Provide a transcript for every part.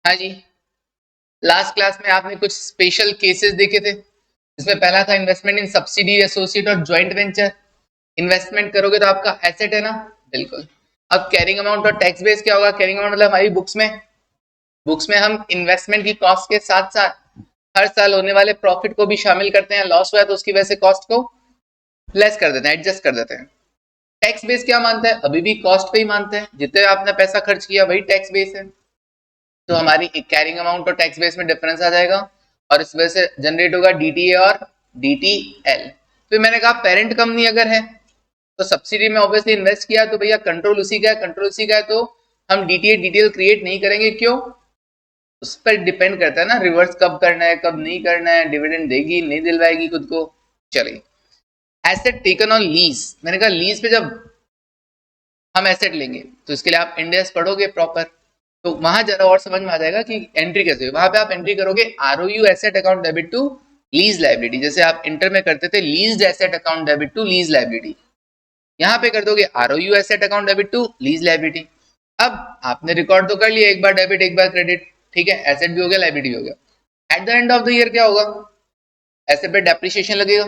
हाँ जी, last class में आपने कुछ स्पेशल केसेस देखे थे। इसमें पहला था इन्वेस्टमेंट इन सब्सिडी एसोसिएट और जॉइंट वेंचर। इन्वेस्टमेंट करोगे तो आपका एसेट है ना, बिल्कुल। अब कैरिंग अमाउंट और टैक्स बेस क्या होगा? कैरिंग अमाउंट मतलब हमारी बुक्स में हम इन्वेस्टमेंट की कॉस्ट के साथ साथ हर साल होने वाले प्रॉफिट को भी शामिल करते हैं। लॉस हुआ है तो उसकी वजह से कॉस्ट को लेस कर देते हैं, एडजस्ट कर देते हैं। टैक्स बेस क्या मानता है? अभी भी कॉस्ट पे ही मानते हैं, जितने आपने पैसा खर्च किया वही टैक्स बेस है। तो हमारी कैरिंग अमाउंट और टैक्स बेस में डिफरेंस आ जाएगा और इस वजह से जनरेट होगा डीटीए और डीटीएल। फिर मैंने कहा पेरेंट कंपनी अगर है तो सब्सिडी में ऑब्वियसली इन्वेस्ट किया तो भैया कंट्रोल उसी का है, कंट्रोल उसी का है, तो हम डीटीए डीटीएल क्रिएट नहीं करेंगे। क्यों? उस पर डिपेंड करता है ना, रिवर्स कब करना है कब नहीं करना है, डिविडेंड देगी नहीं दिलवाएगी खुद को। चलिए, एसेट टेकन ऑन लीज। मैंने कहा लीज पे जब हम एसेट लेंगे तो इसके लिए आप इंडेस पढ़ोगे प्रॉपर, तो वहां जरा और समझ में आ जाएगा कि एंट्री कैसे हुई। वहां पे आप एंट्री करोगे ROU asset account debit to lease liability, जैसे आप इंटर में करते थे lease asset account debit to lease liability. यहाँ पे कर दोगे ROU asset account debit to lease liability. अब आपने रिकॉर्ड तो कर लिया, एक बार डेबिट एक बार क्रेडिट, ठीक है, एसेट भी हो गया लाइबिलिटी भी हो गया। Eight the end of the year क्या होगा? एसेट पे डेप्रिसिएशन लगेगा,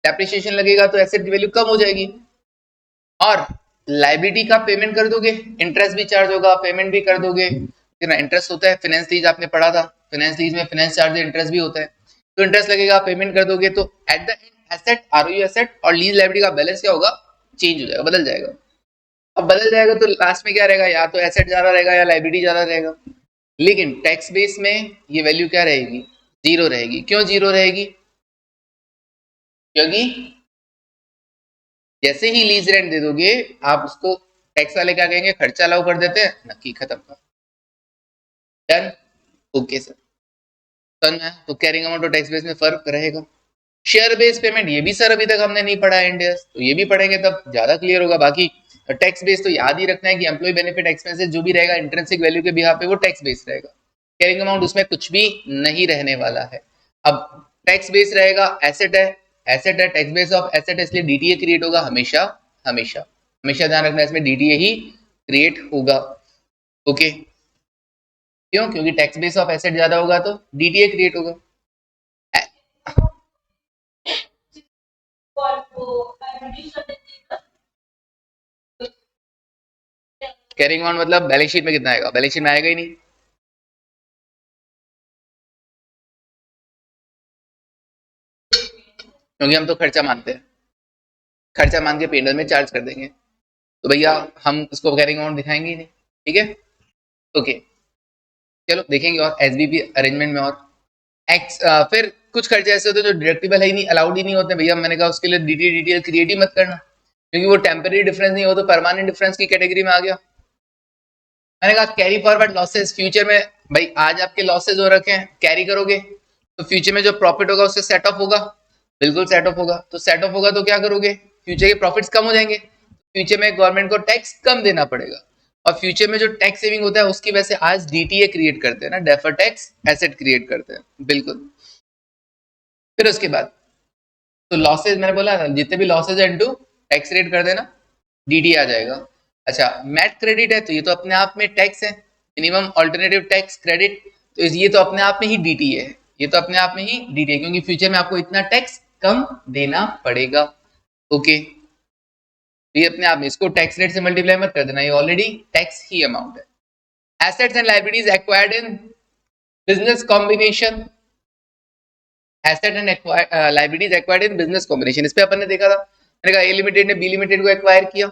डेप्रिसिएशन लगेगा तो एसेट की वैल्यू कम हो जाएगी और लाइबिलिटी का पेमेंट कर दोगे, इंटरेस्ट भी चार्ज होगा, पेमेंट भी कर दोगे। कितना इंटरेस्ट होता है? फाइनेंस लीज आपने पढ़ा था, फाइनेंस लीज में फाइनेंस चार्ज इंटरेस्ट भी होता है, तो इंटरेस्ट लगेगा, पेमेंट कर दोगे, तो at the end asset ROU asset और लीज लाइबिलिटी का बैलेंस क्या होगा? चेंज हो जाएगा, बदल जाएगा। अब बदल जाएगा तो लास्ट में क्या रहेगा? या तो एसेट ज्यादा रहेगा या लाइबिलिटी ज्यादा रहेगा। लेकिन टैक्स बेस में ये वैल्यू क्या रहेगी? जीरो रहेगी। क्यों जीरो रहेगी? क्योंकि जैसे ही लीज रेंट दे दोगे आप उसको, टैक्स वाले क्या कहेंगे? खर्चा अलाउ कर देते हैं, नक्की खत्म। Done, okay sir. डन है, तो कैरिंग अमाउंट और टैक्स बेस में फर्क रहेगा। शेयर बेस्ड पेमेंट, ये भी सर अभी तक हमने नहीं पढ़ा है इंडियस, तो ये भी पढ़ेंगे तब ज्यादा क्लियर होगा। बाकी टैक्स बेस तो याद ही रखना है कि एम्प्लॉय बेनिफिट एक्सपेंसेस जो भी रहेगा इंट्रिंसिक वैल्यू के बिहाफ पे वो टैक्स बेस्ड रहेगा। कैरिंग अमाउंट उसमें कुछ भी नहीं रहने वाला है। अब टैक्स बेस रहेगा, एसेट है, एसेट है, टैक्स बेस ऑफ एसेट है, इसलिए डीटीए क्रिएट होगा हमेशा। हमेशा हमेशा ध्यान रखना है, इसमें डीटीए ही क्रिएट होगा। ओके, क्यों? क्योंकि टैक्स बेस ऑफ एसेट ज्यादा होगा तो डीटीए क्रिएट होगा। कैरिंग अमाउंट मतलब बैलेंस शीट में कितना आएगा? बैलेंस शीट में आएगा ही नहीं, क्योंकि हम तो खर्चा मानते हैं, खर्चा मान के पेंडल में चार्ज कर देंगे, तो भैया हम उसको कैरिंग अमाउंट दिखाएंगे ही नहीं। ठीक है, ओके, चलो देखेंगे और एसबीपी अरेंजमेंट में। और एक्स फिर कुछ खर्चे ऐसे होते हैं जो डिडक्टिबल है ही नहीं, अलाउड ही नहीं होते भैया। मैंने कहा उसके लिए डीटी डीटीएल क्रिएट ही मत करना, क्योंकि वो टेम्पररी डिफरेंस नहीं हो तो परमानेंट डिफरेंस की कैटेगरी में आ गया। मैंने कहा कैरी फॉरवर्ड लॉसेस, फ्यूचर में भाई आज आपके लॉसेस हो रखे हैं, कैरी करोगे तो फ्यूचर में जो प्रॉफिट होगा उससे सेट ऑफ होगा, बिल्कुल सेट ऑफ होगा। तो सेट ऑफ होगा तो क्या करोगे? फ्यूचर के प्रॉफिट्स कम हो जाएंगे, फ्यूचर में गवर्नमेंट को टैक्स कम देना पड़ेगा, और फ्यूचर में जो टैक्स सेविंग होता है उसकी वजह से आज डीटीए क्रिएट करते हैं ना, डेफर टैक्स एसेट क्रिएट करते हैं, बिल्कुल। फिर उसके बाद तो लॉसेज मैंने बोला ना, जितने भी लॉसेज है इनटू टैक्स रेट कर देना, डीडी आ जाएगा। अच्छा, मैट क्रेडिट है तो ये तो अपने आप में टैक्स है, मिनिमम अल्टरनेटिव टैक्स क्रेडिट, तो ये तो अपने आप में ही डीटी है, ये तो अपने आप में ही डीटी है, क्योंकि फ्यूचर में आपको इतना टैक्स कम देना पड़ेगा। ओके, तो ये अपने आप में, इसको टैक्स रेट से मल्टीप्लाई मत कर देना, ये ऑलरेडी टैक्स ही अमाउंट है। Assets and liabilities acquired in business combination, asset and liabilities acquired in business combination, इस पे अपन ने देखा था। मैंने कहा ए लिमिटेड ने बी लिमिटेड को एक्वायर किया,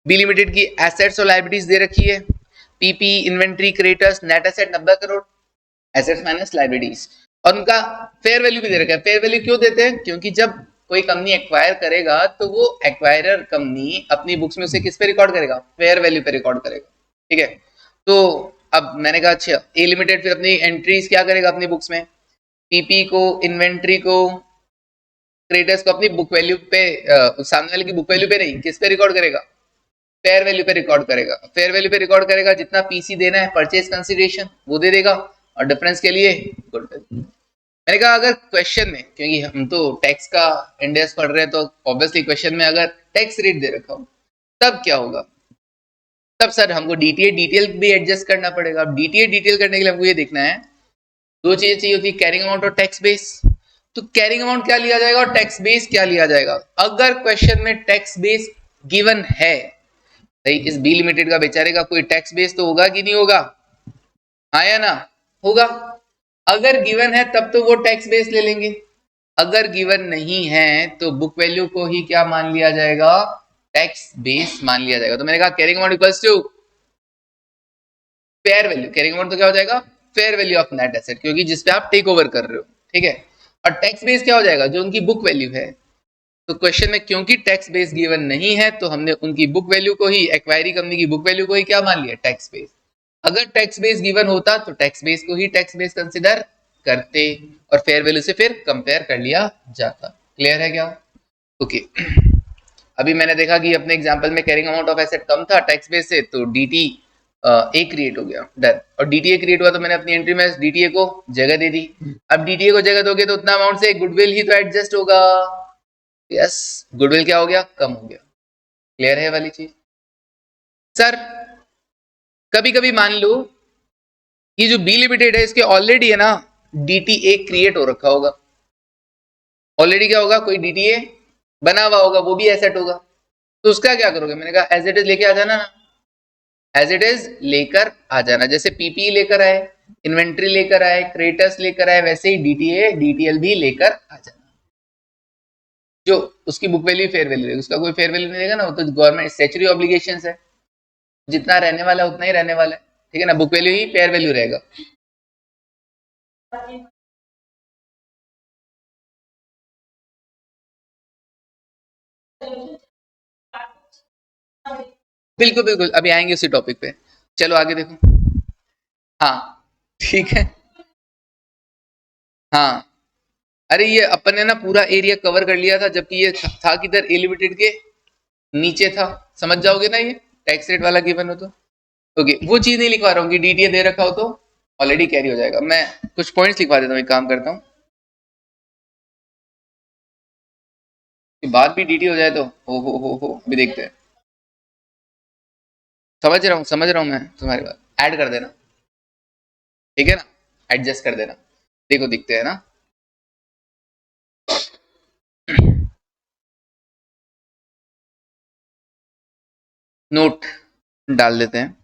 बी लिमिटेड की एसेट्स और लाइबिलिटीज दे रखी है, PP inventory creditors net asset 90 crore, assets minus liabilities, और उनका फेयर वैल्यू भी दे रखा है। फेयर वैल्यू क्यों देते हैं? क्योंकि जब कोई कंपनी एक्वायर करेगा तो वो एक्वायरर कंपनी अपनी बुक्स में उसे किस पे रिकॉर्ड करेगा? फेयर वैल्यू पे रिकॉर्ड करेगा, ठीक है। तो अब मैंने कहा अच्छा ए लिमिटेड फिर अपनी एंट्रीज क्या करेगा अपनी बुक्स में? पीपी को, इन्वेंट्री को, क्रेडिटर्स को अपनी बुक वैल्यू पे, सामने वाले की बुक वैल्यू पे नहीं, किस पे रिकॉर्ड करेगा? फेयर वैल्यू पे रिकॉर्ड करेगा। फेयर वैल्यू पे रिकॉर्ड करेगा, जितना पीसी देना है परचेज कंसीडरेशन वो दे देगा, और डिफरेंस के लिए गुड। मैंने कहा अगर क्वेश्चन में, क्योंकि हम तो टैक्स का इंडेक्स पढ़ रहे हैं, तो ऑब्वियसली क्वेश्चन में अगर टैक्स रेट दे रखा हो तब क्या होगा? तब सर हमको डीटीए डिटेल भी एडजस्ट करना पड़ेगा। अब डीटीए डिटेल करने के लिए हमको ये देखना है, दो चीजें चाहिए होती है, कैरिंग अमाउंट और टैक्स बेस। तो कैरिंग अमाउंट क्या लिया जाएगा और टैक्स बेस क्या लिया जाएगा। अगर क्वेश्चन में टैक्स बेस गिवन है, भाई इस बी लिमिटेड का बेचारे का कोई टैक्स बेस तो होगा कि नहीं होगा, हाँ या ना, होगा। अगर गिवन है तब तो वो टैक्स बेस ले लेंगे, अगर गिवन नहीं है तो बुक वैल्यू को ही क्या मान लिया जाएगा, टैक्स बेस मान लिया जाएगा। तो मैंने कहा carrying amount equals to fair value, carrying amount तो क्या हो जाएगा, fair value of net asset, क्योंकि जिसपे आप टेक ओवर कर रहे हो, ठीक है। और टैक्स बेस क्या हो जाएगा, जो उनकी बुक वैल्यू है। तो क्वेश्चन में क्योंकि टैक्स बेस गिवन नहीं है तो हमने उनकी बुक वैल्यू को ही, एक्वायरी कंपनी की बुक वैल्यू को ही क्या मान लिया, टैक्स बेस। अगर टैक्स बेस गिवन होता तो टैक्स बेस को ही टैक्स बेस कंसिडर करते और फेयर वैल्यू से फिर कंपेयर कर लिया जाता। क्लियर है क्या, ओके। अभी मैंने देखा कि अपने एग्जांपल में कैरिंग अमाउंट ऑफ एसेट कम था टैक्स बेस से, तो डीटी ए क्रिएट हो गया, डन। और डीटीए क्रिएट हुआ तो मैंने अपनी एंट्री में डीटीए को जगह दे दी। अब डीटीए को जगह दोगे तो उतना अमाउंट से गुडविल ही तो एडजस्ट होगा, यस, गुडविल क्या हो गया, कम हो गया। क्लियर है वाली चीज। सर कभी कभी मान लो ये जो बी लिमिटेड है इसके ऑलरेडी है ना डीटीए क्रिएट हो रखा होगा, ऑलरेडी क्या होगा, कोई डीटीए बना हुआ होगा, वो भी एसेट होगा। तो उसका क्या करोगे, मैंने कहा एज इट इज लेके आ जाना ना, एज इट इज लेकर आ जाना। जैसे पीपी लेकर आए, इन्वेंट्री लेकर आए, क्रेटस लेकर आए, वैसे ही डीटीए डीटीएल भी लेकर आ जाना। जो उसकी बुक वैल्यू फेयर वैल्यू रहेगी, उसका कोई फेयर वैल्यू नहीं रहेगा ना, वो तो गवर्नमेंट स्टैच्यूटरी ऑब्लिगेशंस है, जितना रहने वाला है उतना ही रहने वाला है, ठीक है ना, बुक वैल्यू ही फेयर वैल्यू रहेगा। बिल्कुल बिल्कुल, अभी आएंगे उसी टॉपिक पे। चलो आगे देखो, हाँ ठीक है, हाँ। अरे ये अपन ने ना पूरा एरिया कवर कर लिया था, जबकि ये था किधर, ए लिमिटेड के नीचे था, समझ जाओगे ना ये टैक्स रेट वाला गिवन हो तो। ओके, वो चीज नहीं लिखवा रहा हूँ कि डीटीए दे रखा हो तो ऑलरेडी कैरी हो जाएगा। मैं कुछ पॉइंट्स लिखवा देता हूँ, एक काम करता हूँ कि बात भी डीटी हो जाए तो हो अभी देखते हैं। समझ रहा हूँ मैं तुम्हारी बात, ऐड कर देना, ठीक है ना, एडजस्ट कर देना। देखो दिखते हैं ना, नोट डाल देते हैं।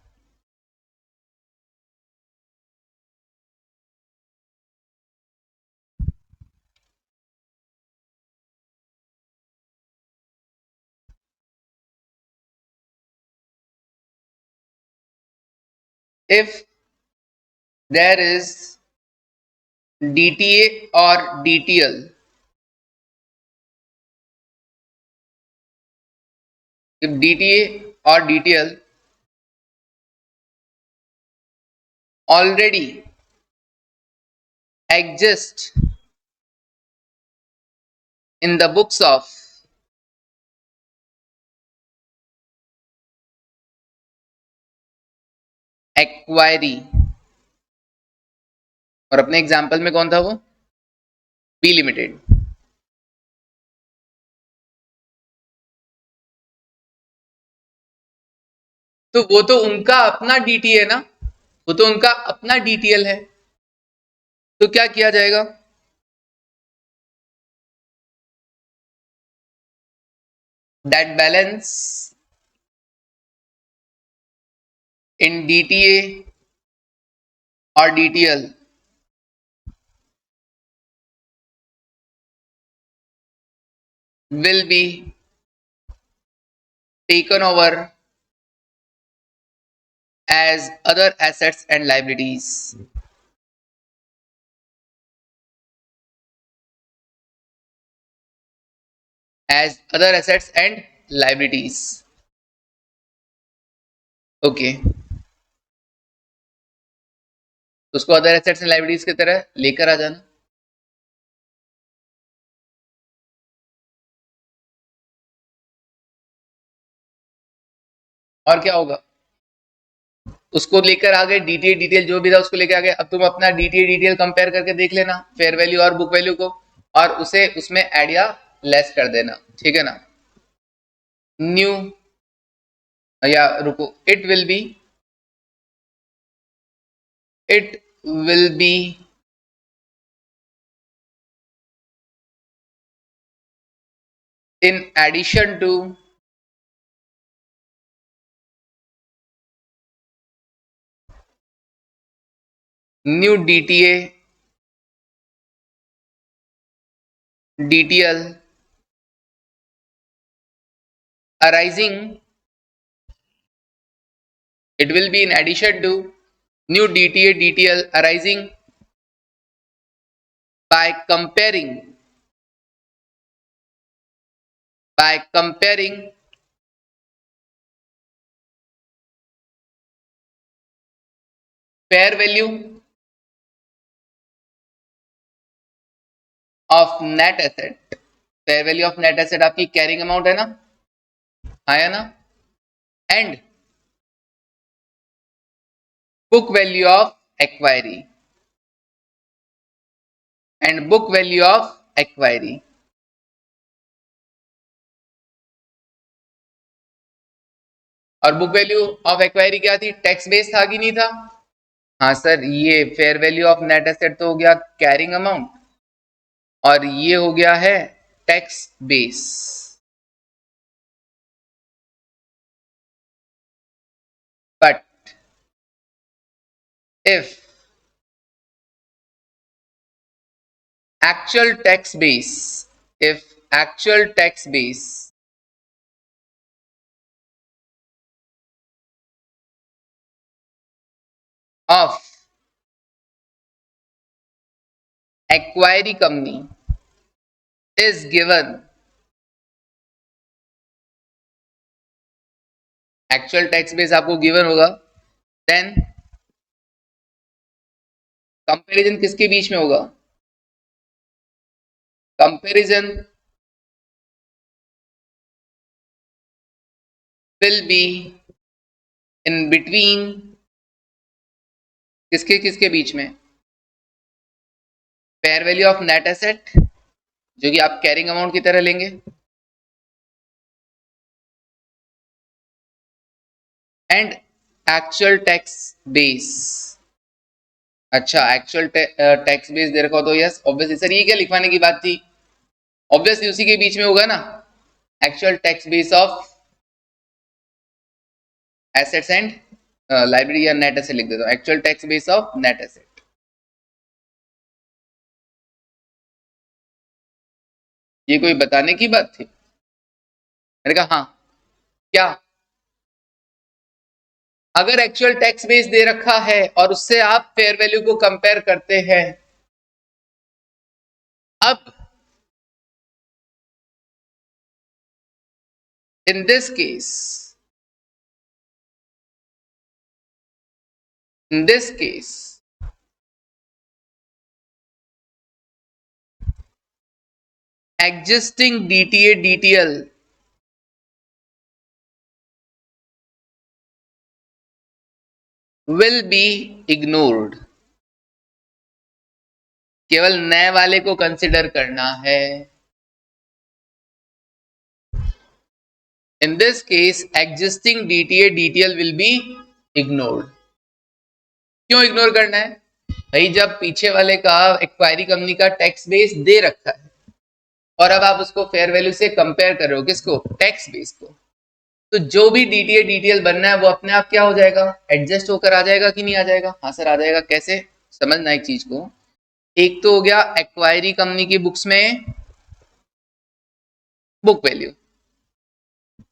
इफ देयर इज डीटीए और DTL, if DTA or DTL already exist in the books of acquiree, और अपने एग्जाम्पल में कौन था वो, बी लिमिटेड, तो वो तो उनका अपना डीटी है ना, वो तो उनका अपना डीटीएल है। तो क्या किया जाएगा, दैट बैलेंस इन डीटीए और DTL will be taken over as other assets and liabilities, as other assets and liabilities, okay. तो उसको अदर एसेट्स एंड लाइबिलिटीज की तरह लेकर आ जाना। और क्या होगा, उसको लेकर आ गए, डीटीए डिटेल जो भी था उसको लेकर आ गए। अब तुम अपना डीटीए डिटेल कंपेयर करके देख लेना फेयर वैल्यू और बुक वैल्यू को, और उसे उसमें ऐड या लेस कर देना, ठीक है ना। न्यू या रुको, it will be in addition to new DTL arising. It will be in addition to new DTL arising by comparing fair value of net asset. Fair value of net asset आपकी carrying amount है ना, आया ना, and book value of acquiree और book value of acquiree क्या थी, tax base था कि नहीं था? हाँ सर, ये fair value of net asset तो हो गया कैरिंग अमाउंट और ये हो गया है tax base. But if actual tax base of acquiring company is given, actual tax base आपको गिवन होगा, देन कंपैरिजन किसके बीच में होगा? Comparison will be in between किसके बीच में? Fair value of net asset जो कि आप कैरिंग अमाउंट की तरह लेंगे, एंड एक्चुअल टैक्स बेस. अच्छा, एक्चुअल टैक्स बेस दे रखा हो तो यस ऑब्वियसली सर, ये क्या लिखवाने की बात थी, ऑब्वियसली उसी के बीच में होगा ना, actual tax base of assets and library या नेट एसेट लिख देता हूं, actual tax base of net asset. ये कोई बताने की बात थी? मैंने कहा हाँ. क्या? अगर एक्चुअल टैक्स बेस दे रखा है और उससे आप फेयर वैल्यू को कंपेयर करते हैं, अब in this case existing DTA DTL will be ignored. केवल नए वाले को कंसिडर करना है. In this case, existing DTA DTL will be ignored. क्यों इग्नोर करना है भाई? जब पीछे वाले का एक्वायरी कंपनी का टैक्स बेस दे रखा है और अब आप उसको फेयर वैल्यू से कंपेयर कर रहे हो, किसको? टैक्स बेस को. तो जो भी DTA DTL बनना है वो अपने आप क्या हो जाएगा? एडजस्ट होकर आ जाएगा कि नहीं आ जाएगा? हाँ सर आ जाएगा. कैसे समझना एक चीज को, एक तो हो गया एक्वायरी कंपनी की बुक्स में बुक वैल्यू,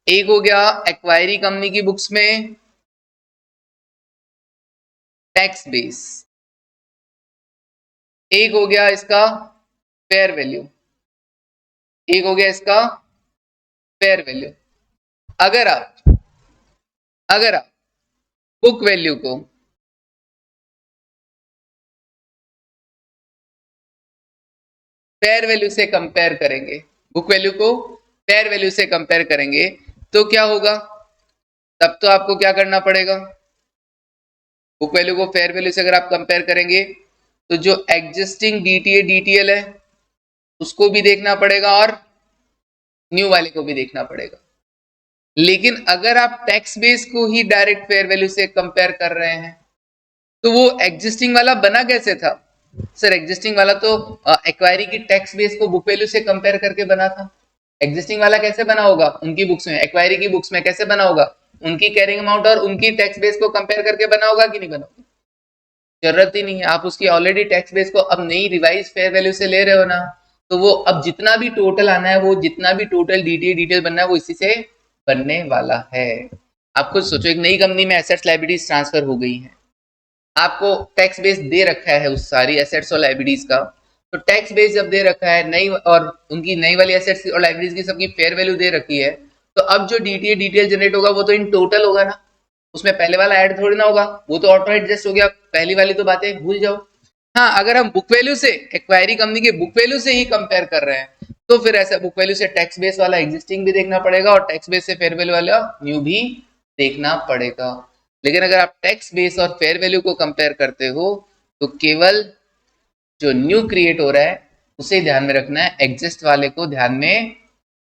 एक हो गया एक्वायरी कंपनी की बुक्स में टैक्स बेस, एक हो गया इसका फेयर वैल्यू, एक हो गया इसका फेयर वैल्यू. अगर आप बुक वैल्यू को फेयर वैल्यू से कंपेयर करेंगे, बुक वैल्यू को फेयर वैल्यू से कंपेयर करेंगे तो क्या होगा? तब तो आपको क्या करना पड़ेगा? बुक वैल्यू को फेयर वैल्यू से अगर आप कंपेयर करेंगे तो जो एग्जिस्टिंग DTA DTL है उसको भी देखना पड़ेगा और न्यू वाले को भी देखना पड़ेगा. लेकिन अगर आप टैक्स बेस को ही डायरेक्ट फेयर वैल्यू से कंपेयर कर रहे हैं तो वो एग्जिस्टिंग वाला बना कैसे था? सर एग्जिस्टिंग वाला तो एक्वायरी की टैक्स बेस को बुक वैल्यू से कंपेयर करके बना था। एग्जिस्टिंग वाला कैसे बना होगा? उनकी बुक्स में, एक्वायरी की बुक्स में कैसे बना होगा? उनकी कैरिंग अमाउंट और उनकी टैक्स बेस को कंपेयर करके बना होगा कि नहीं बना होगा? जरूरत ही नहीं है, आप उसकी ऑलरेडी टैक्स बेस को अब नई रिवाइज फेयर वैल्यू से ले रहे हो ना, तो वो अब जितना भी टोटल आना है, वो जितना भी टोटल डिटेल बनना है, वो इसी से बनने वाला है। आप खुद सोचो, एक नई कंपनी में एसेट्स लायबिलिटीज ट्रांसफर हो गई है, आपको टैक्स बेस दे रखा है उस सारी एसेट्स और लायबिलिटीज का, तो टैक्स बेस जब दे रखा है नई, और उनकी नई वाली एसेट्स और लायबिलिटीज की सबकी फेयर वैल्यू दे रखी है, तो अब जो डिटेल जनरेट होगा वो तो इन टोटल होगा ना, उसमें पहले वाला ऐड थोड़ी ना होगा, वो तो ऑटो एडजस्ट हो गया, पहली वाली तो बातें भूल जाओ। हाँ, अगर हम बुक वैल्यू से, एक्वायरी कंपनी के बुक वैल्यू से ही कंपेयर कर रहे हैं, तो फिर ऐसा बुक वैल्यू से टैक्स बेस वाला एग्जिस्टिंग भी देखना पड़ेगा और टैक्स बेस से फेयर वैल्यू वाला न्यू भी देखना पड़ेगा। लेकिन अगर आप टैक्स बेस और फेयर वैल्यू को कंपेयर करते हो, तो केवल जो न्यू क्रिएट हो रहा है उसे ध्यान में रखना है, एग्जिस्ट वाले को ध्यान में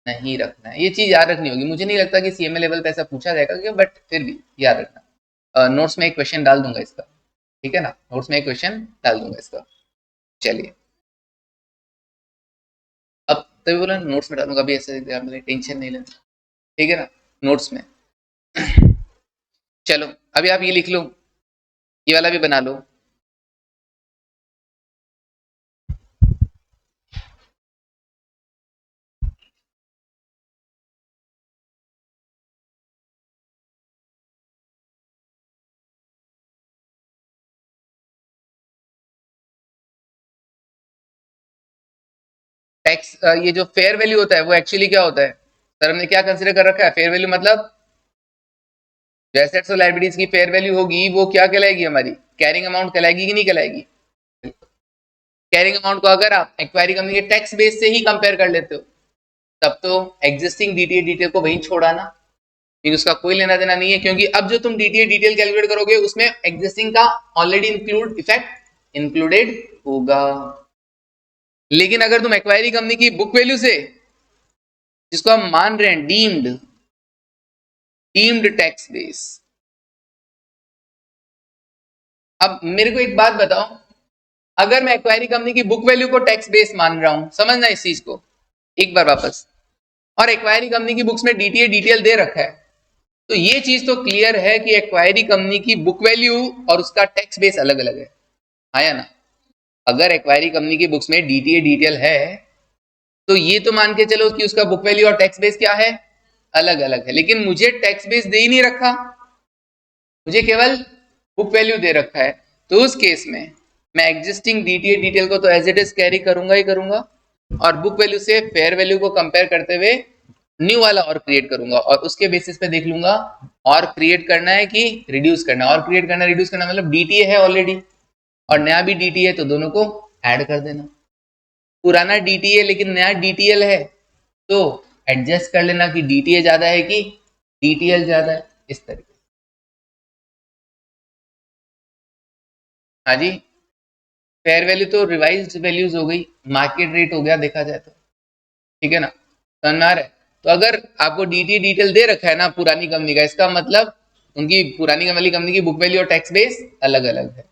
नहीं रखना है। ये चीज याद रखनी होगी। मुझे नहीं लगता कि सीएमए लेवल पे ऐसा पूछा जाएगा, बट फिर भी याद रखना। नोट्स में एक क्वेश्चन डाल दूंगा इसका, ठीक है ना? नोट्स में एक क्वेश्चन डाल दूंगा इसका। चलिए, अब तभी बोला नोट्स में डालूंगा, अभी ऐसे टेंशन नहीं लेना, ठीक है ना? नोट्स में चलो, अभी आप ये लिख लो, ये वाला भी बना लो। टैक्स, ये जो फेयर वैल्यू होता है वो एक्चुअली क्या होता है? सर हमने क्या कंसिडर कर रखा है? फेयर वैल्यू मतलब जो एसेट्स और लायबिलिटीज की फेयर वैल्यू होगी वो क्या कहलाएगी? हमारी कैरिंग अमाउंट कहलाएगी कि नहीं कहलाएगी? कैरिंग अमाउंट को अगर आप एक्वायरी कंपनी के टैक्स बेस से ही कंपेयर कर लेते हो, तब तो एग्जिस्टिंग डिटेल को वहीं छोड़ाना, क्योंकि उसका कोई लेना देना नहीं है, क्योंकि अब जो तुम डिटेल कैलकुलेट करोगे उसमें एग्जिस्टिंग का ऑलरेडी इंक्लूड इफेक्ट इंक्लूडेड होगा। लेकिन अगर तुम एक्वायरी कंपनी की बुक वैल्यू से, जिसको हम मान रहे हैं डीम्ड टैक्स बेस, अब मेरे को एक बात बताओ, अगर मैं एक्वायरी कंपनी की बुक वैल्यू को टैक्स बेस मान रहा हूं, समझना इस चीज को एक बार वापस, और एक्वायरी कंपनी की बुक्स में डिटेल दे रखा है, तो ये चीज तो क्लियर है कि एक्वायरी कंपनी की बुक वैल्यू और उसका टैक्स बेस अलग अलग है। आया ना? अगर एक्वायरी कंपनी की बुक्स में डिटेल है, तो ये तो मान के चलो कि उसका बुक वैल्यू और टैक्स बेस क्या है? अलग अलग है। लेकिन मुझे टैक्स बेस दे ही नहीं रखा, मुझे केवल बुक वैल्यू दे रखा है, तो उस केस में मैं एग्जिस्टिंग डिटेल को तो एज इट इज कैरी करूंगा ही करूंगा, और बुक वैल्यू से फेयर वैल्यू को कंपेयर करते हुए न्यू वाला और क्रिएट करूंगा, और उसके बेसिस पे देख लूंगा और क्रिएट करना है कि रिड्यूस करना है। और क्रिएट करना, रिड्यूस करना मतलब डीटीए है ऑलरेडी और नया भी डीटीए है, तो दोनों को ऐड कर देना। पुराना डीटीए लेकिन नया डीटीएल है, तो एडजस्ट कर लेना कि डीटीए ज्यादा है कि डीटीएल ज्यादा है, इस तरीके। हाँ जी, फेयर वैल्यू तो रिवाइज्ड वैल्यूज हो गई, मार्केट रेट हो गया देखा जाए तो, ठीक है ना? समझ में आ रहा है? तो अगर आपको डीटी डिटेल दे रखा है ना पुरानी कंपनी का, इसका मतलब उनकी पुरानी वाली कंपनी की बुक वैल्यू और टैक्स बेस अलग अलग है।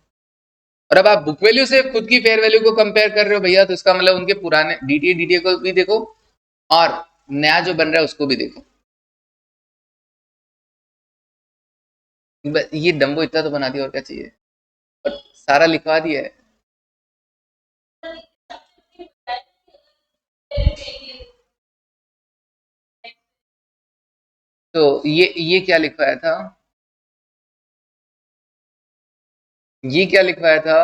और अब आप बुक वैल्यू से खुद की फेयर वैल्यू को कंपेयर कर रहे हो भैया, तो इसका मतलब उनके पुराने डीटी को भी देखो और नया जो बन रहा है उसको भी देखो। ये डम्बो इतना तो बना दिया, और क्या चाहिए? और सारा लिखवा दिया है। तो ये क्या लिखवाया था? ये क्या लिखवाया था?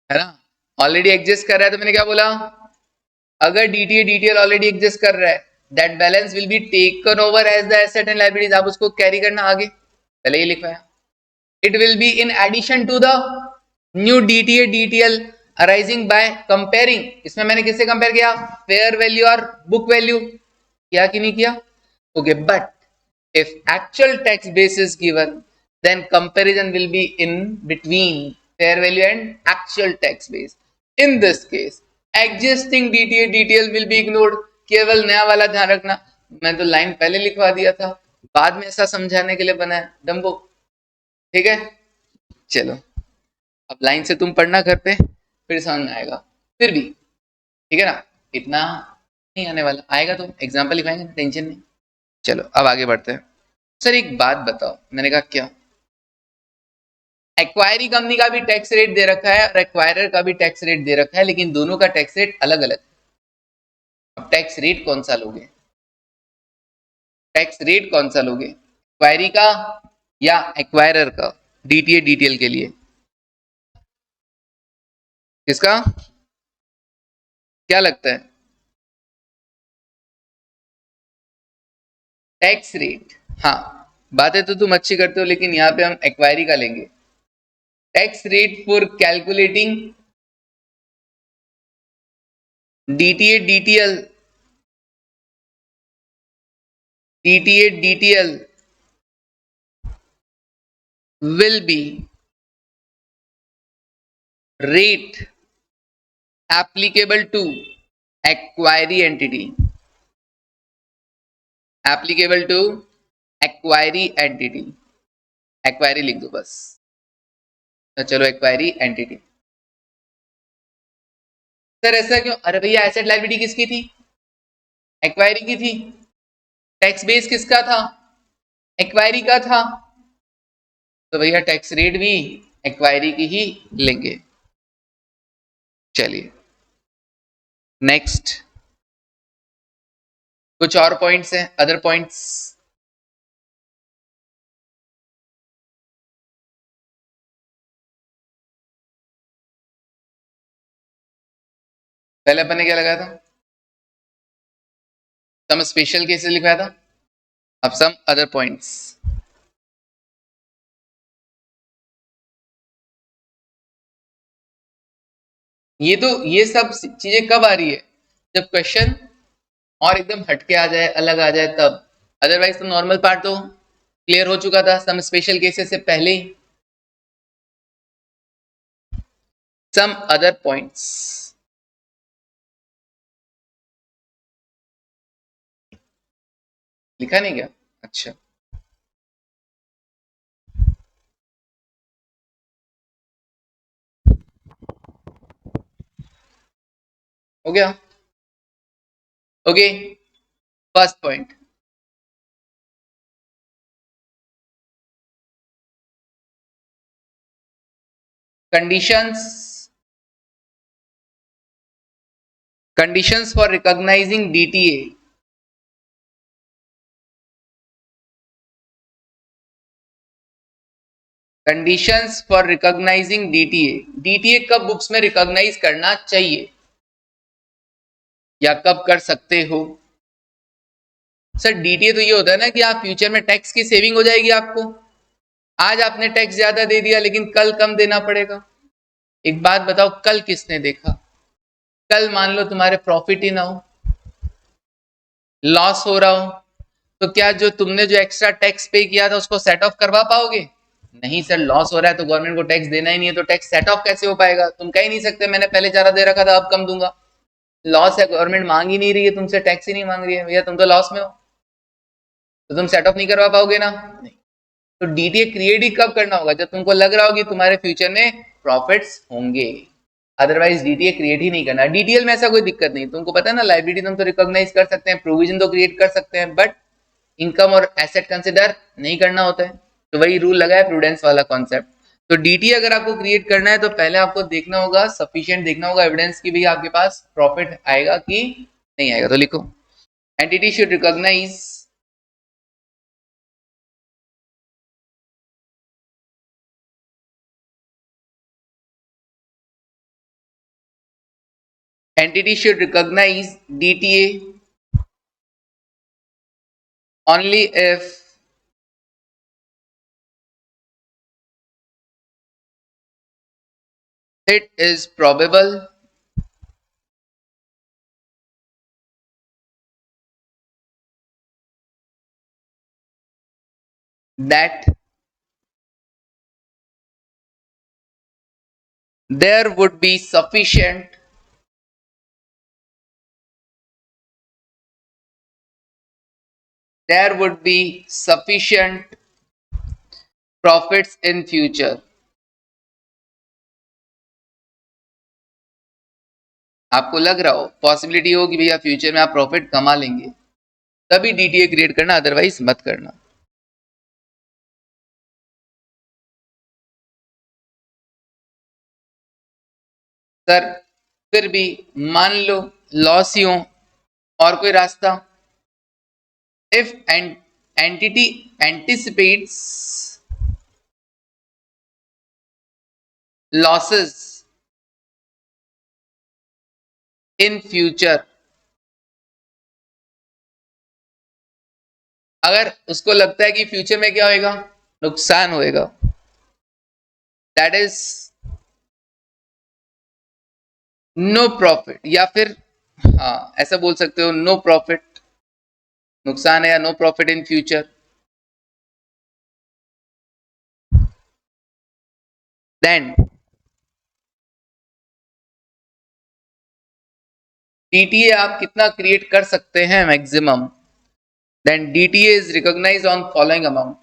है ना? ऑलरेडी एग्जिस्ट कर रहा है, तो मैंने क्या बोला? अगर डीटीए डिटेल ऑलरेडी एग्जिस्ट कर रहा है, that balance will be taken over as the asset and liabilities, आप उसको कैरी करना आगे, पहले ये लिखवाया। It will be in addition to the new DTA detail arising by comparing, इसमें मैंने किससे कंपेयर किया? फेयर वैल्यू और बुक वैल्यू, किया कि नहीं किया? Okay, but if actual tax base is given, then comparison will be in between fair value and actual tax base. In this case existing DTA detail will be ignored, केवल नया वाला ध्यान रखना। मैं तो लाइन पहले लिखवा दिया था, बाद में ऐसा समझाने के लिए बना है डम्बो। ठीक है, चलो अब लाइन से तुम पढ़ना घर पे, फिर समझ में आएगा। फिर भी ठीक है ना, इतना नहीं आने वाला, आएगा तो एग्जाम्पल लिखाएंगे, टेंशन नहीं। चलो अब आगे बढ़ते हैं। सर एक बात बताओ, मैंने कहा क्या? एक्वायरी कंपनी का भी टैक्स रेट दे रखा है और एक्वायरर का भी टैक्स रेट दे रखा है, लेकिन दोनों का टैक्स रेट अलग अलग। अब टैक्स रेट कौन सा लोगे? टैक्स रेट कौन सा लोगे, एक्वायरी का या एक्वायरर का? डीटीए डीटीएल के लिए किसका, क्या लगता है? टैक्स रेट, हाँ बातें तो तुम अच्छी करते हो, लेकिन यहां पे हम एक्वायरी का लेंगे। Tax rate for calculating DTA DTL, DTA DTL will be rate applicable to acquiry entity, applicable to acquiry entity, acquiree लिख दो बस। तो चलो एक्वायरी एंटिटी। सर ऐसा क्यों? अरे भैया एसेट लायबिलिटी किसकी थी? एक्वायरी की थी। टैक्स बेस किसका था? एक्वायरी का था। तो भैया टैक्स रेट भी एक्वायरी की ही लेंगे। चलिए नेक्स्ट, कुछ और पॉइंट्स हैं, अदर पॉइंट्स? पहले अपन ने क्या लगाया था? सम स्पेशल केसेस लिखवाया था। अब सम अदर पॉइंट्स। ये तो ये सब चीजें कब आ रही है? जब क्वेश्चन और एकदम हटके आ जाए, अलग आ जाए तब। अदरवाइज तो नॉर्मल पार्ट तो क्लियर हो चुका था सम स्पेशल केसेस से पहले ही। सम अदर पॉइंट्स लिखा नहीं क्या? अच्छा हो गया। Okay, first point, conditions, conditions for recognising DTA. Conditions for recognising DTA, DTA कब बुक्स में रिकॉग्नाइज करना चाहिए या कब कर सकते हो? सर डीटीए तो ये होता है ना कि आप फ्यूचर में टैक्स की सेविंग हो जाएगी आपको। आज आपने टैक्स ज्यादा दे दिया लेकिन कल कम देना पड़ेगा। एक बात बताओ, कल किसने देखा? कल मान लो तुम्हारे प्रॉफिट ही ना हो, लॉस हो रहा हो, तो क्या जो तुमने जो एक्स्ट्रा टैक्स पे किया था उसको सेट ऑफ करवा पाओगे? नहीं सर, लॉस हो रहा है तो गवर्नमेंट को टैक्स देना ही नहीं है, तो टैक्स सेट ऑफ कैसे हो पाएगा? तुम कह ही नहीं सकते मैंने पहले ज्यादा दे रखा था अब कम दूंगा। लॉस है, गवर्नमेंट मांग ही नहीं रही है तुमसे, टैक्स ही नहीं मांग रही है, भैया तुम तो लॉस में हो, तो तुम सेट ऑफ नहीं करवा पाओगे ना। नहीं। तो डीटीए क्रिएट ही कब करना होगा? जब तुमको लग रहा हो कि तुम्हारे फ्यूचर में प्रॉफिट्स होंगे। अदरवाइज डीटीए क्रिएट ही नहीं करना। डीटीएल में ऐसा कोई दिक्कत नहीं, तुमको पता है ना, लाइबिलिटी तुम तो रिकॉग्नाइज कर सकते हैं, प्रोविजन तो क्रिएट कर सकते हैं, बट इनकम और एसेट कंसिडर नहीं करना होता है। तो वही रूल लगा है, प्रूडेंस वाला कॉन्सेप्ट। तो डीटीए अगर आपको क्रिएट करना है तो पहले आपको देखना होगा, सफिशिएंट देखना होगा एविडेंस की भी आपके पास प्रॉफिट आएगा कि नहीं आएगा। तो लिखो, entity should recognize, entity should recognize DTA only if it is probable that there would be sufficient there would be sufficient profits in future. आपको लग रहा हो, पॉसिबिलिटी हो कि भैया फ्यूचर में आप प्रॉफिट कमा लेंगे, तभी डीटीए क्रिएट करना, अदरवाइज मत करना। सर फिर भी मान लो लॉस ही हो, और कोई रास्ता? If entity anticipates losses in future, अगर उसको लगता है कि फ्यूचर में क्या होएगा, नुकसान होएगा, दैट इज नो प्रॉफिट, या फिर हाँ ऐसा बोल सकते हो, नो प्रॉफिट, नुकसान है या no profit in future, then DTA आप कितना क्रिएट कर सकते हैं maximum, then DTA is recognized on following amount.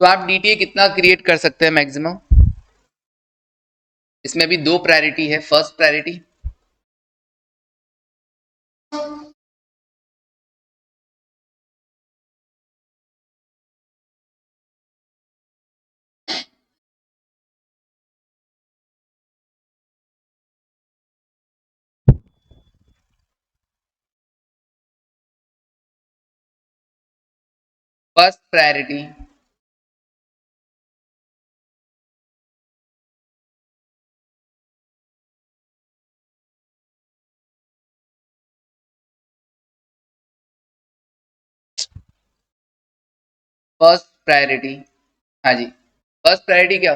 तो आप डीटीए कितना क्रिएट कर सकते हैं मैक्सिमम? इसमें भी दो प्रायोरिटी है। First priority, first priority first priority हाँ जी, फर्स्ट प्रायोरिटी क्या,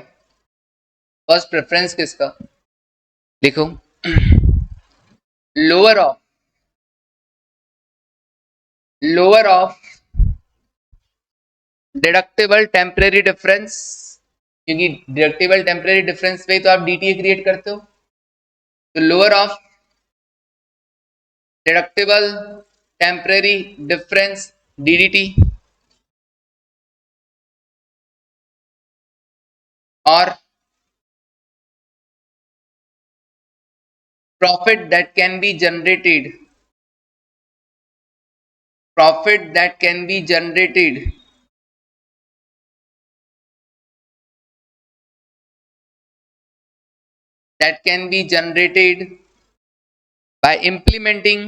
फर्स्ट प्रेफरेंस किसका, देखो lower of deductible temporary difference, क्योंकि डिडक्टेबल टेम्परेरी डिफरेंस पे तो आप डीटीए क्रिएट करते हो, तो lower of deductible temporary difference DDT, और profit that can be generated, profit that can be generated that can be generated by implementing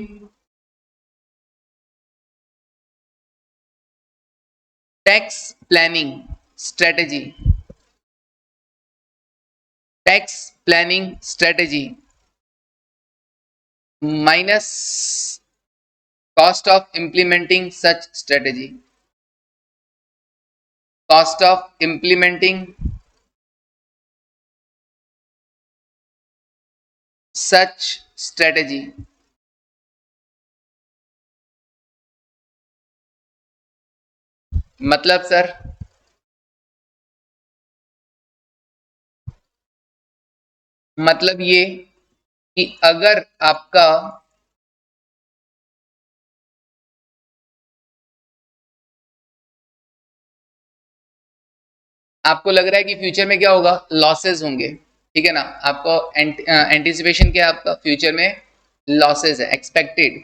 tax planning strategy, tax planning strategy minus cost of implementing such strategy, cost of implementing such strategy। मतलब sir, मतलब ये कि अगर आपका आपको लग रहा है कि फ्यूचर में क्या होगा, लॉसेस होंगे, ठीक है ना, आपको एंटिसिपेशन क्या है, आपका फ्यूचर में लॉसेस है, एक्सपेक्टेड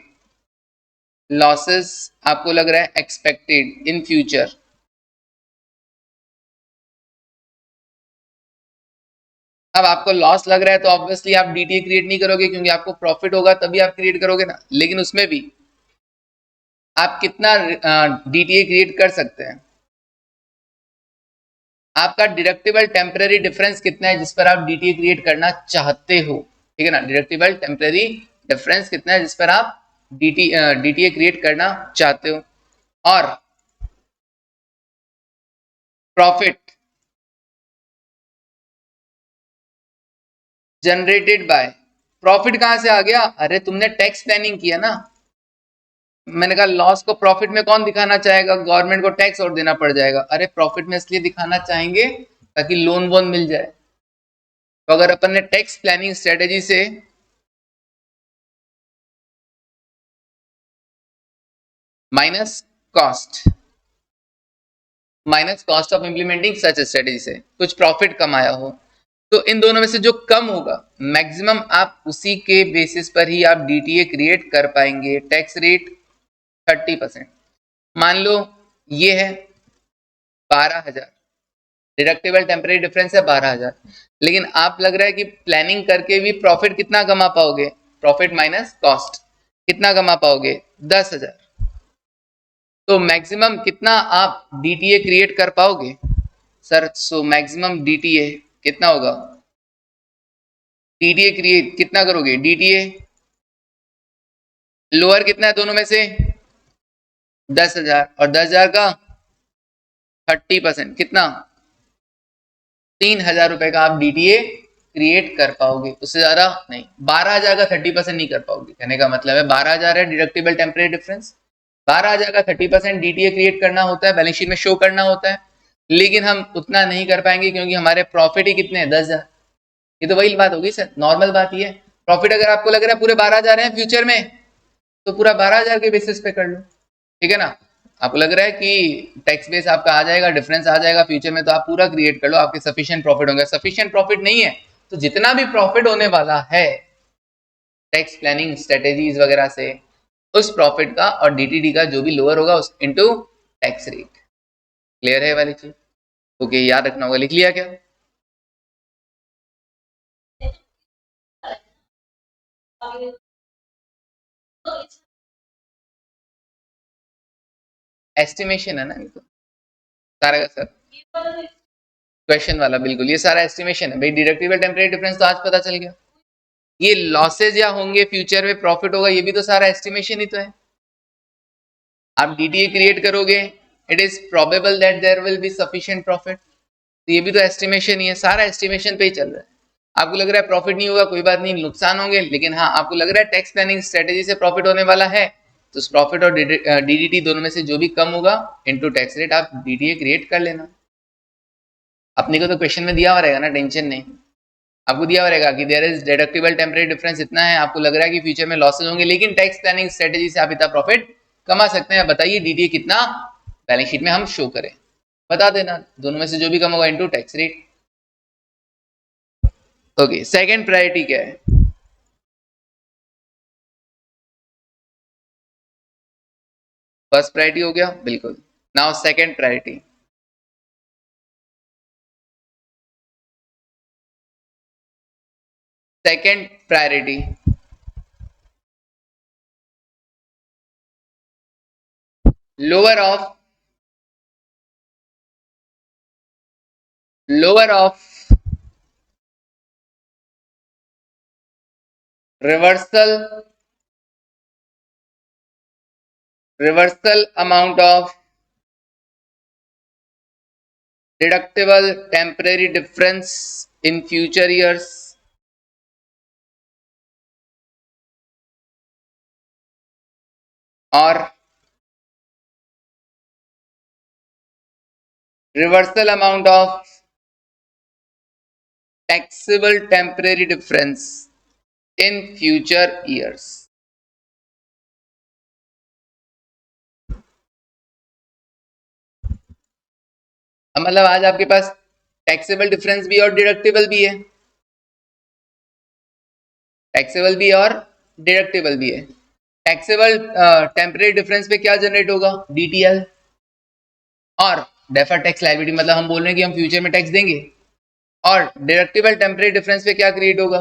लॉसेस आपको लग रहा है एक्सपेक्टेड इन फ्यूचर। अब आपको लॉस लग रहा है तो ऑब्वियसली आप डीटीए क्रिएट नहीं करोगे, क्योंकि आपको प्रॉफिट होगा तभी आप क्रिएट करोगे ना, लेकिन उसमें भी आप कितना डीटीए क्रिएट कर सकते हैं, आपका डिडक्टेबल टेम्पररी डिफरेंस कितना है जिस पर आप डीटीए क्रिएट करना चाहते हो, ठीक है ना, डिडक्टेबल टेम्पररी डिफरेंस कितना है जिस पर आप डीटीए क्रिएट करना चाहते हो, और प्रॉफिट जनरेटेड बाय, प्रॉफिट कहां से आ गया, अरे तुमने टैक्स प्लानिंग किया ना, मैंने कहा लॉस को प्रॉफिट में कौन दिखाना चाहेगा, गवर्नमेंट को टैक्स और देना पड़ जाएगा। अरे प्रॉफिट में इसलिए दिखाना चाहेंगे ताकि लोन वोन मिल जाए। तो अगर अपन ने टैक्स प्लानिंग स्ट्रेटेजी से minus cost of implementing such strategy से कुछ प्रॉफिट कमाया हो, तो इन दोनों में से जो कम होगा मैक्सिमम आप उसी के बेसिस पर ही आप डीटीए क्रिएट कर पाएंगे। टैक्स रेट 30%, मान लो ये है 12,000, डिडक्टेबल टेम्परेरी डिफरेंस है 12,000, लेकिन आप लग रहा है कि प्लानिंग करके भी प्रॉफिट कितना कमा पाओगे, प्रॉफिट माइनस कॉस्ट कितना कमा पाओगे 10,000, तो मैक्सिमम कितना आप डीटीए क्रिएट कर पाओगे सर। सो मैक्सिमम डीटीए कितना होगा, डीटीए क्रिएट कितना करोगे, डीटीए लोअर कितना है दोनों में से 10,000 और 10,000 का 30% कितना 3,000 रुपए का आप डीटीए क्रिएट कर पाओगे, उससे ज्यादा नहीं। 12,000 का 30% नहीं कर पाओगे, कहने का मतलब है 12,000 है डिडक्टेबल टेम्परेरी डिफरेंस, 12,000 का 30% डीटीए क्रिएट करना होता है, बैलेंस शीट में शो करना होता है, लेकिन हम उतना नहीं कर पाएंगे क्योंकि हमारे प्रॉफिट ही कितने हैं 10,000। ये तो वही बात होगी सर, नॉर्मल बात ये है। प्रॉफिट अगर आपको लग रहा है पूरे 12,000 है फ्यूचर में, तो पूरा 12,000 के बेसिस पे कर लो, ठीक है ना। आपको लग रहा है कि टैक्स बेस आपका आ जाएगा, डिफरेंस आ जाएगा फ्यूचर में, तो आप पूरा क्रिएट कर लो, आपके सफिशिएंट प्रॉफिट होंगे। सफिशिएंट प्रॉफिट नहीं है तो जितना भी प्रॉफिट होने वाला है टैक्स प्लानिंग स्ट्रेटेजीज वगैरह से, उस प्रॉफिट का और डीटीडी का जो भी लोअर होगा उस इनटू टैक्स रेट। क्लियर है वाली चीज? ओके, याद रखना होगा। लिख लिया क्या? एस्टिमेशन है ना ये तो सारा का सर, क्वेश्चन वाला बिल्कुल ये सारा एस्टिमेशन है भाई। डिडक्टिबल टेम्परेरी डिफरेंस तो आज पता चल गया, ये लॉसेज या होंगे फ्यूचर में प्रॉफिट होगा, ये भी तो सारा एस्टिमेशन ही तो है। आप डीटीए क्रिएट करोगे, it is probable that there will be sufficient profit, तो ये भी तो एस्टिमेशन ही है, सारा एस्टिमेशन पे ही चल रहा है। आपको लग रहा है प्रॉफिट नहीं होगा, कोई बात नहीं, नुकसान होंगे, लेकिन हाँ आपको लग रहा है टैक्स प्लानिंग स्ट्रेटेजी से प्रॉफिट होने वाला है, तो उस प्रॉफिट और डीडीटी दोनों में से जो भी कम होगा इनटू टैक्स रेट आप डीटीए क्रिएट कर लेना। अपने को तो क्वेश्चन में दिया हुआ रहेगा ना, टेंशन नहीं। आपको दिया हुआ रहेगा कि there is deductible temporary difference इतना है, आपको लग रहा है कि फ्यूचर में लॉसेज होंगे, लेकिन टैक्स प्लानिंग स्ट्रेटेजी से आप इतना प्रॉफिट कमा सकते हैं। बताइए डीटीए कितना बैलेंस शीट में हम शो करें, बता देना, दोनों में से जो भी कम होगा into tax rate. Okay, second priority क्या है? फर्स्ट प्रायोरिटी हो गया बिल्कुल। Now second priority, second priority lower of reversal amount of deductible temporary difference in future years or reversal amount of taxable temporary difference in future years। मतलब आज आपके पास taxable difference भी और डिडक्टेबल भी है, टैक्सेबल भी और डिडक्टेबल भी है। टैक्सेबल टेम्परेरी डिफरेंस पे क्या जनरेट होगा, डीटीएल, और डेफर्ड टैक्स लायबिलिटी, मतलब हम बोल रहे हैं कि हम फ्यूचर में टैक्स देंगे, और डिडक्टेबल टेम्परेरी डिफरेंस पे क्या क्रिएट होगा,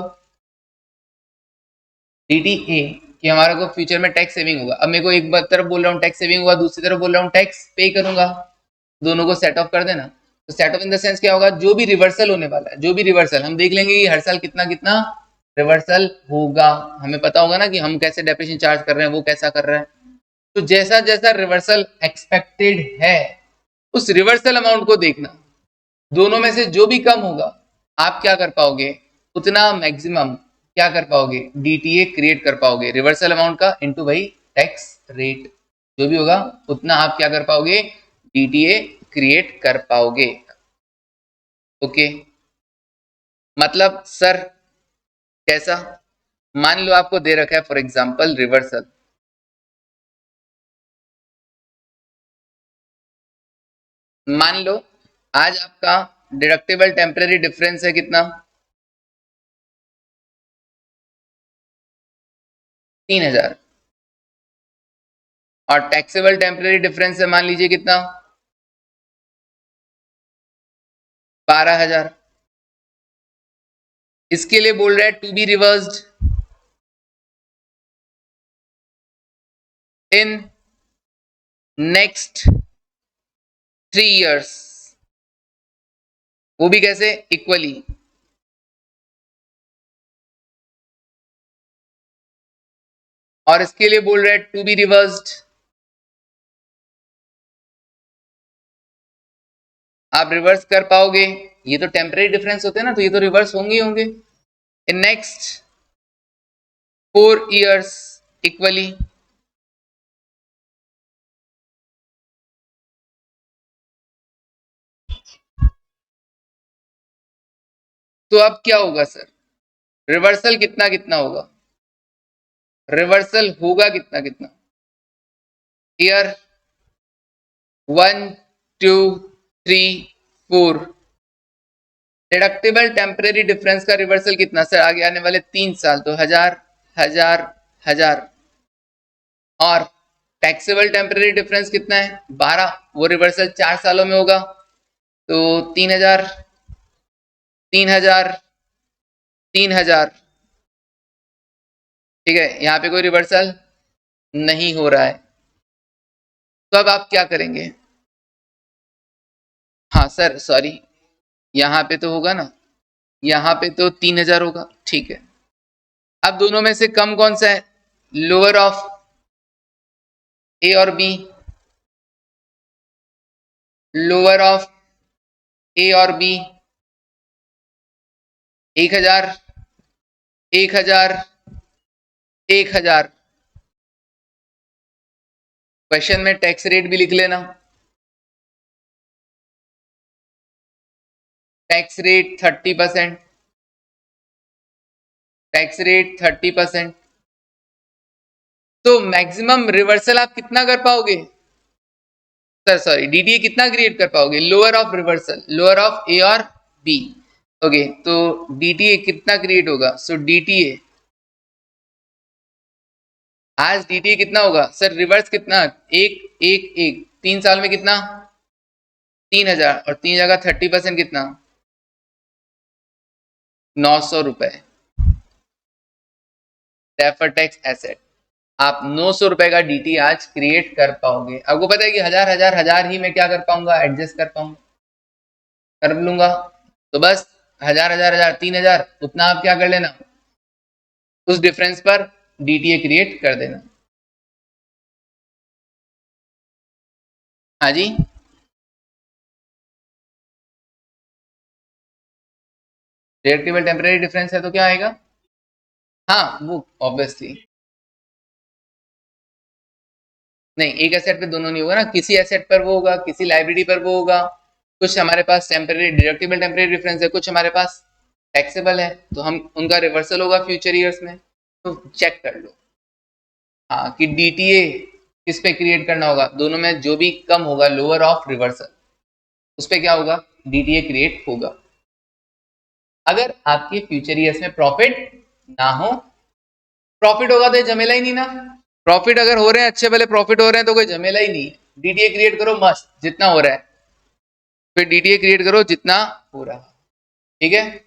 डीटीए, कि हमारा को फ्यूचर में टैक्स सेविंग होगा। अब मेरे को एक तरफ बोल रहा हूँ टैक्स सेविंग होगा, दूसरी तरफ बोल रहा हूँ टैक्स पे करूंगा, दोनों को सेट ऑफ कर देना। तो set of in the sense क्या होगा, जो भी रिवर्सल होने वाला है, जो भी रिवर्सल हम देख लेंगे कि हर साल कितना कितना रिवर्सल होगा, हमें पता होगा ना कि हम कैसे डेप्रिसिएशन चार्ज कर रहे हैं, वो कैसा कर रहा है। तो जैसा जैसा रिवर्सल एक्सपेक्टेड है उस रिवर्सल अमाउंट को देखना, दोनों में से जो भी कम होगा आप क्या कर पाओगे, उतना मैक्सिमम क्या कर पाओगे, डीटीए क्रिएट कर पाओगे रिवर्सल अमाउंट का इनटू भाई टैक्स रेट। जो भी होगा उतना आप क्या कर पाओगे, डीटीए क्रिएट कर पाओगे। ओके, मतलब सर कैसा, मान लो आपको दे रखा है फॉर एग्जांपल रिवर्सल, मान लो आज आपका डिडक्टिबल टेम्परेरी डिफरेंस है कितना, 3000, और टैक्सेबल टेम्परेरी डिफरेंस है मान लीजिए कितना, 12000। इसके लिए बोल रहा है to be reversed in next 3 years, वो भी कैसे, इक्वली। और इसके लिए बोल रहा है टू बी रिवर्स्ड, आप रिवर्स कर पाओगे, ये तो टेम्परेरी डिफरेंस होते हैं ना, तो ये तो रिवर्स होंगे ही होंगे, इन नेक्स्ट 4 years इक्वली। तो अब क्या होगा सर, रिवर्सल कितना कितना होगा, रिवर्सल होगा कितना कितना, ईयर 1 2 3 4, डिडक्टिबल टेम्परेरी डिफरेंस का रिवर्सल कितना सर, आगे आने वाले 3 साल, तो 1000 1000 1000, और टैक्सेबल टेम्परेरी डिफरेंस कितना है 12, वो रिवर्सल 4 सालों में होगा, तो 3000 3000 3000, ठीक है, यहाँ पे कोई रिवर्सल नहीं हो रहा है। तो अब आप क्या करेंगे, हाँ सर सॉरी, यहाँ पे तो होगा ना, यहाँ पे तो 3000 होगा, ठीक है। अब दोनों में से कम कौन सा है, लोअर ऑफ ए और बी, लोअर ऑफ ए और बी, 1000 1000 1000, क्वेश्चन में टैक्स रेट भी लिख लेना, टैक्स रेट 30%, टैक्स रेट 30%। तो मैक्सिमम रिवर्सल आप कितना कर पाओगे सर, सॉरी डीटीए कितना क्रिएट कर पाओगे, lower of reversal, lower of A और बी। ओके, तो डीटीए कितना क्रिएट होगा, सो डीटीए आज डीटीए कितना होगा सर, रिवर्स कितना, एक एक एक, 3 साल में कितना, 3000, और 3000 का 30% कितना, 900 रुपए, डेफर टैक्स एसेट, आप 900 रुपए का डीटी आज क्रिएट कर पाओगे। आपको पता है कि 1000 ही मैं क्या कर पाऊंगा, एडजस्ट कर पाऊंगा, कर लूंगा, तो बस 1000 3000 उतना आप क्या कर लेना, उस डिफरेंस पर डीटीए क्रिएट कर देना। हाँ जी, डिडक्टिबल टेम्परेरी डिफरेंस है तो क्या आएगा, हाँ वो ऑब्वियसली नहीं, एक एसेट पे दोनों नहीं होगा ना, किसी एसेट पर वो होगा, किसी लाइब्रेरी पर वो होगा, कुछ हमारे पास टेम्परेरी डिडक्टिबल टेम्परेरी डिफरेंस है, कुछ हमारे पास टैक्सेबल है, तो हम उनका रिवर्सल होगा फ्यूचर ईयर्स में, तो चेक कर लो हाँ कि डीटीए किस पे क्रिएट करना होगा, दोनों में जो भी कम होगा लोअर ऑफ रिवर्सल, उस पे क्या होगा, डीटीए क्रिएट होगा। अगर आपके फ्यूचर ईयर्स में प्रॉफिट ना हो, प्रॉफिट होगा तो झमेला ही नहीं ना, प्रॉफिट अगर हो रहे हैं अच्छे भले प्रॉफिट हो रहे हैं तो कोई झमेला ही नहीं है, डीटीए क्रिएट करो मस्त जितना हो रहा है, फिर डीटीए क्रिएट करो जितना हो रहा है, ठीक है।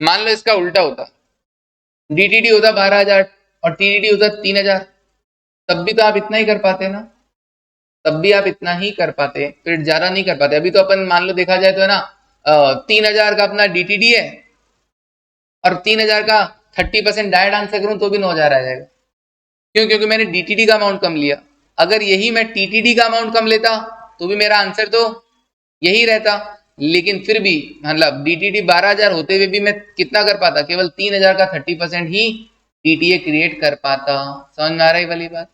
मान लो इसका उल्टा होता, डीटीडी होता 12000 और टीडीडी होता 3000, तब भी तो आप इतना ही कर पाते ना, तब भी आप इतना ही कर पाते, फिर ज्यादा नहीं कर पाते। अभी तो अपन मान लो देखा जाए तो है ना, 3000 का अपना डीटीडी है और 3000 का 30% डायरेक्ट आंसर करूं तो भी 9000 आ जाएगा, क्यों, क्योंकि मैंने डीटीडी का अमाउंट कम लिया। अगर यही मैं टीटीडी का अमाउंट कम लेता तो भी मेरा आंसर तो यही रहता, लेकिन फिर भी मतलब डीटीटी 12,000 होते हुए भी मैं कितना कर पाता, केवल 3,000 का 30% ही डीटीए क्रिएट कर पाता। समझ में आ रही वाली बात?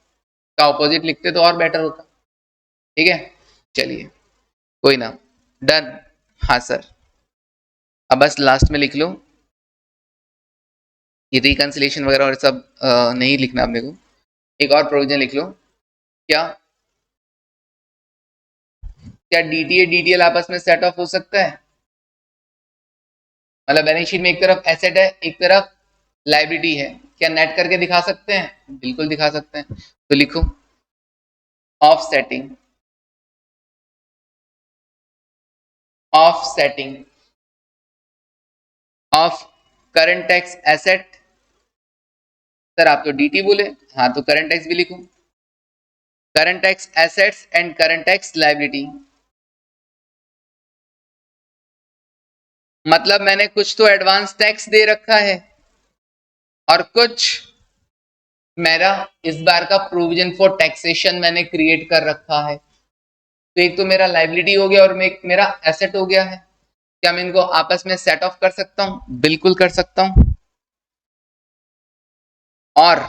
का ऑपोजिट लिखते तो और बेटर होता। ठीक है, चलिए कोई ना, डन। हाँ सर, अब बस लास्ट में लिख लो ये रिकंसिलेशन वगैरह और सब नहीं लिखना अपने को। एक और प्रोविजन लिख लो, क्या क्या डीटीए डीटीएल आपस में सेट ऑफ हो सकता है? मतलब बैलेंस शीट में एक तरफ एसेट है एक तरफ लाइबिलिटी है, क्या नेट करके दिखा सकते हैं? बिल्कुल दिखा सकते हैं। तो लिखो offsetting, offsetting of current tax asset. Sir आप तो डीटी बोले, हाँ तो करंट टैक्स भी लिखो, current tax assets and current tax liability. मतलब मैंने कुछ तो एडवांस टैक्स दे रखा है और कुछ मेरा इस बार का प्रोविजन फॉर टैक्सेशन मैंने क्रिएट कर रखा है। तो एक तो मेरा लाइबिलिटी हो गया और मेरा एसेट हो गया है। क्या मैं इनको आपस में सेट ऑफ कर सकता हूं? बिल्कुल कर सकता हूं। और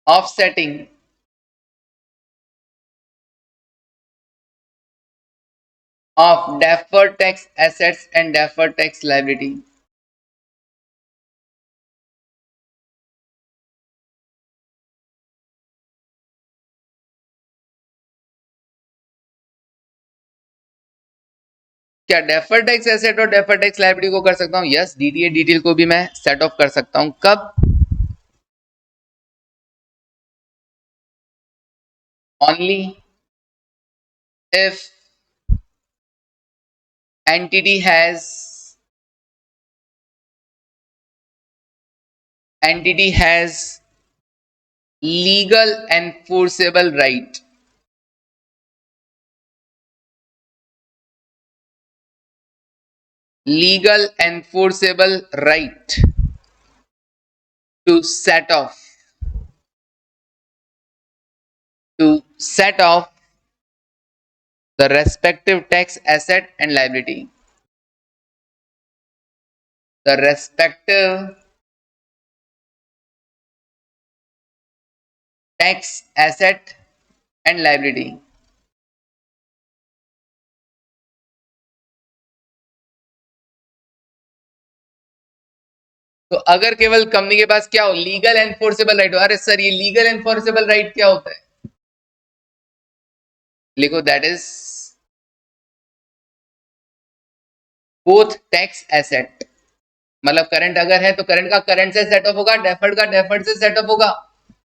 offsetting of deferred tax assets and deferred tax liability. क्या डेफर्ड टैक्स एसेट और डेफर्ड टैक्स लाइबिलिटी को कर सकता हूं? यस, डीटीए डिटेल को भी मैं सेट ऑफ कर सकता हूं। कब? Only if entity has legal enforceable right, legal enforceable right to set off the respective tax asset and liability, the respective tax asset and liability। तो अगर केवल कंपनी के पास क्या हो, लीगल एनफोर्सेबल राइट हो। अरे सर ये लीगल एनफोर्सेबल राइट क्या होता है? लिखो that is both tax asset, मतलब करंट अगर है तो करंट का करंट से सेट ऑफ होगा, डेफर्ड का डेफर्ड से सेट ऑफ होगा।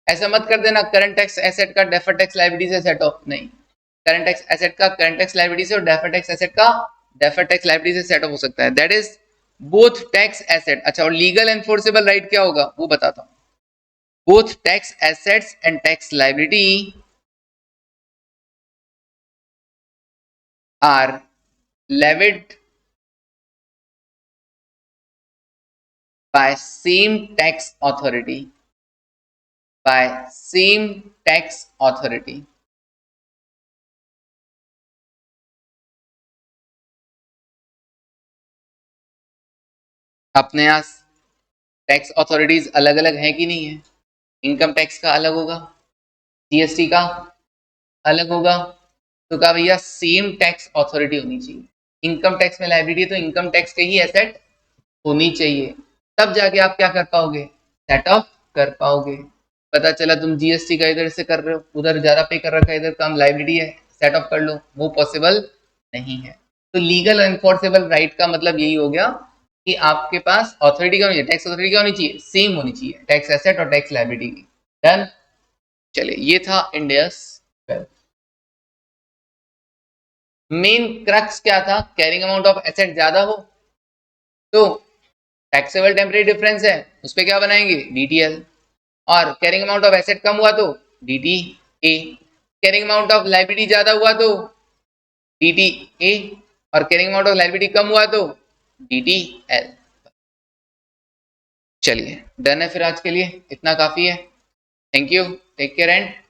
ऐसा मत कर देना करंट टैक्स एसेट का डेफर्ड टैक्स लायबिलिटी से सेट ऑफ, नहीं, करंट टैक्स एसेट का करंट टैक्स लायबिलिटी से और डेफर्ड टैक्स एसेट का डेफर्ड टैक्स लायबिलिटी से सेट ऑफ हो सकता है। That is both tax asset. अच्छा, और लीगल एनफोर्सेबल राइट क्या होगा वो बताता हूं। Both tax assets and tax liability are levied by same tax authority, by same tax authority। अपने यहाँ टैक्स अथॉरिटीज अलग अलग है कि नहीं है? इनकम टैक्स का अलग होगा, जीएसटी का अलग होगा, तो कहा भैया सेम टैक्स अथॉरिटी होनी चाहिए। इनकम टैक्स में लायबिलिटी तो इनकम टैक्स के ही एसेट होनी चाहिए, तब जाके आप क्या कर पाओगे, सेट ऑफ कर पाओगे। पता चला तुम जीएसटी का इधर से कर रहे हो, उधर ज्यादा पे कर रखा है, इधर कम लायबिलिटी है, सेट ऑफ कर लो, वो पॉसिबल नहीं है। तो लीगल एनफोर्सेबल राइट का मतलब यही हो गया कि आपके पास अथॉरिटी क्या होनी चाहिए, टैक्स अथॉरिटी क्या होनी चाहिए, सेम होनी चाहिए, टैक्स एसेट और टैक्स लायबिलिटी की। डन। चलिए ये था इंडियस मेन क्रक्स क्या था, कैरिंग अमाउंट ऑफ एसेट ज्यादा हो तो टैक्सेबल टेम्परेरी डिफरेंस है उस पर क्या बनाएंगे, डीटीएल, और कैरिंग अमाउंट ऑफ एसेट कम हुआ तो DTA, carrying amount of liability ज्यादा हुआ तो डीटीए, और कैरिंग अमाउंट ऑफ लायबिलिटी कम हुआ तो डीटीएल। चलिए डन है फिर आज के लिए, इतना काफी है। Thank you, take care and